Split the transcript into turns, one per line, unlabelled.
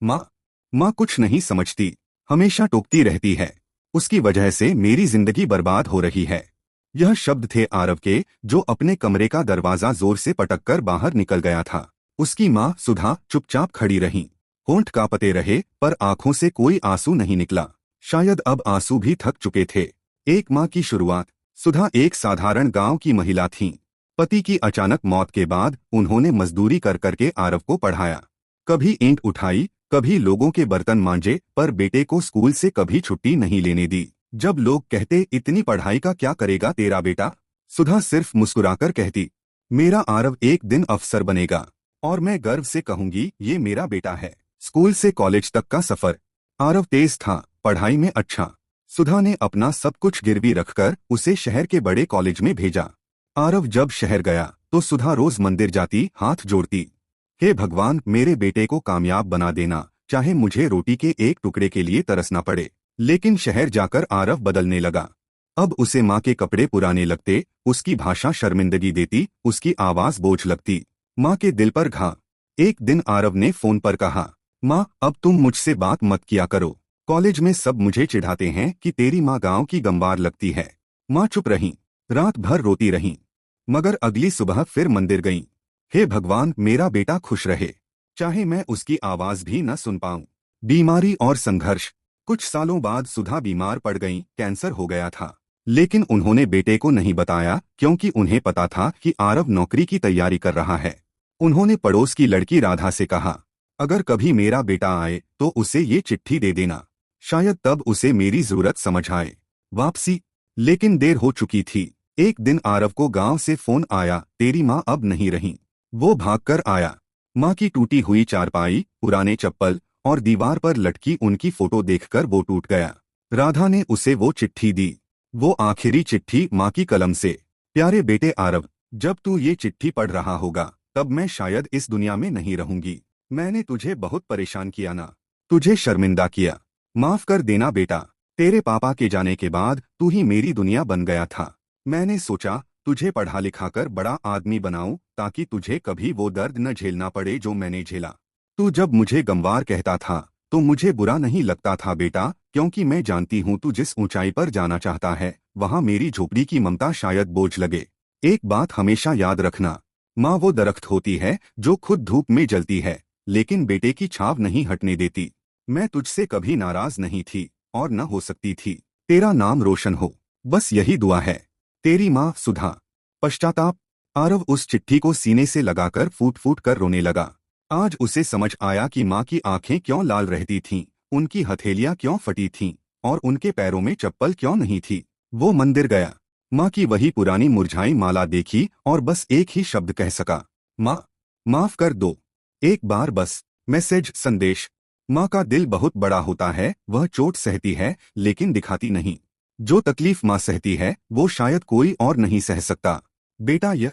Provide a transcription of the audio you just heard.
माँ माँ कुछ नहीं समझती, हमेशा टोकती रहती है। उसकी वजह से मेरी जिंदगी बर्बाद हो रही है। यह शब्द थे आरव के, जो अपने कमरे का दरवाजा जोर से पटककर बाहर निकल गया था। उसकी माँ सुधा चुपचाप खड़ी रही। होंठ कांपते रहे पर आंखों से कोई आंसू नहीं निकला। शायद अब आंसू भी थक चुके थे। एक माँ की शुरुआत। सुधा एक साधारण गांव की महिला थीं। पति की अचानक मौत के बाद उन्होंने मजदूरी कर करके आरव को पढ़ाया। कभी ईंट उठाई, कभी लोगों के बर्तन मांजे, पर बेटे को स्कूल से कभी छुट्टी नहीं लेने दी। जब लोग कहते इतनी पढ़ाई का क्या करेगा तेरा बेटा, सुधा सिर्फ मुस्कुराकर कहती, मेरा आरव एक दिन अफसर बनेगा और मैं गर्व से कहूंगी ये मेरा बेटा है। स्कूल से कॉलेज तक का सफर। आरव तेज था, पढ़ाई में अच्छा। सुधा ने अपना सब कुछ गिरवी रखकर उसे शहर के बड़े कॉलेज में भेजा। आरव जब शहर गया तो सुधा रोज मंदिर जाती, हाथ जोड़ती, हे भगवान मेरे बेटे को कामयाब बना देना, चाहे मुझे रोटी के एक टुकड़े के लिए तरसना पड़े। लेकिन शहर जाकर आरव बदलने लगा। अब उसे माँ के कपड़े पुराने लगते, उसकी भाषा शर्मिंदगी देती, उसकी आवाज बोझ लगती। माँ के दिल पर घा। एक दिन आरव ने फोन पर कहा, माँ अब तुम मुझसे बात मत किया करो। कॉलेज में सब मुझे चिढ़ाते हैं कि तेरी माँ गांव की गंवार लगती है। माँ चुप रही, रात भर रोती रही, मगर अगली सुबह फिर मंदिर गईं। हे भगवान मेरा बेटा खुश रहे, चाहे मैं उसकी आवाज भी न सुन पाऊं। बीमारी और संघर्ष। कुछ सालों बाद सुधा बीमार पड़ गईं, कैंसर हो गया था। लेकिन उन्होंने बेटे को नहीं बताया, क्योंकि उन्हें पता था कि आरव नौकरी की तैयारी कर रहा है। उन्होंने पड़ोस की लड़की राधा से कहा, अगर कभी मेरा बेटा आए तो उसे ये चिट्ठी दे देना, शायद तब उसे मेरी जरूरत समझ आए। वापसी। लेकिन देर हो चुकी थी। एक दिन आरव को गांव से फोन आया, तेरी माँ अब नहीं रही। वो भागकर आया। माँ की टूटी हुई चारपाई, पुराने चप्पल और दीवार पर लटकी उनकी फोटो देखकर वो टूट गया। राधा ने उसे वो चिट्ठी दी, वो आखिरी चिट्ठी माँ की कलम से। प्यारे बेटे आरव, जब तू ये चिट्ठी पढ़ रहा होगा तब मैं शायद इस दुनिया में नहीं रहूंगी। मैंने तुझे बहुत परेशान किया ना, तुझे शर्मिंदा किया। माफ कर देना बेटा, तेरे पापा के जाने के बाद तू ही मेरी दुनिया बन गया था। मैंने सोचा तुझे पढ़ा लिखा कर बड़ा आदमी बनाऊं, ताकि तुझे कभी वो दर्द न झेलना पड़े जो मैंने झेला। तू जब मुझे गंवार कहता था तो मुझे बुरा नहीं लगता था बेटा, क्योंकि मैं जानती हूँ तू जिस ऊंचाई पर जाना चाहता है वहाँ मेरी झोपड़ी की ममता शायद बोझ लगे। एक बात हमेशा याद रखना, माँ वो दरख्त होती है जो खुद धूप में जलती है, लेकिन बेटे की छाव नहीं हटने देती। मैं तुझसे कभी नाराज नहीं थी और न हो सकती थी। तेरा नाम रोशन हो, बस यही दुआ है। तेरी माँ सुधा। पश्चाताप। आरव उस चिट्ठी को सीने से लगाकर फूट फूट कर रोने लगा। आज उसे समझ आया कि माँ की आंखें क्यों लाल रहती थीं, उनकी हथेलियां क्यों फटी थीं और उनके पैरों में चप्पल क्यों नहीं थी। वो मंदिर गया, माँ की वही पुरानी मुरझाई माला देखी और बस एक ही शब्द कह सका, माँ माफ कर दो। एक बार बस। मैसेज, संदेश। माँ का दिल बहुत बड़ा होता है, वह चोट सहती है लेकिन दिखाती नहीं। जो तकलीफ माँ सहती है वो शायद कोई और नहीं सह सकता। बेटा यह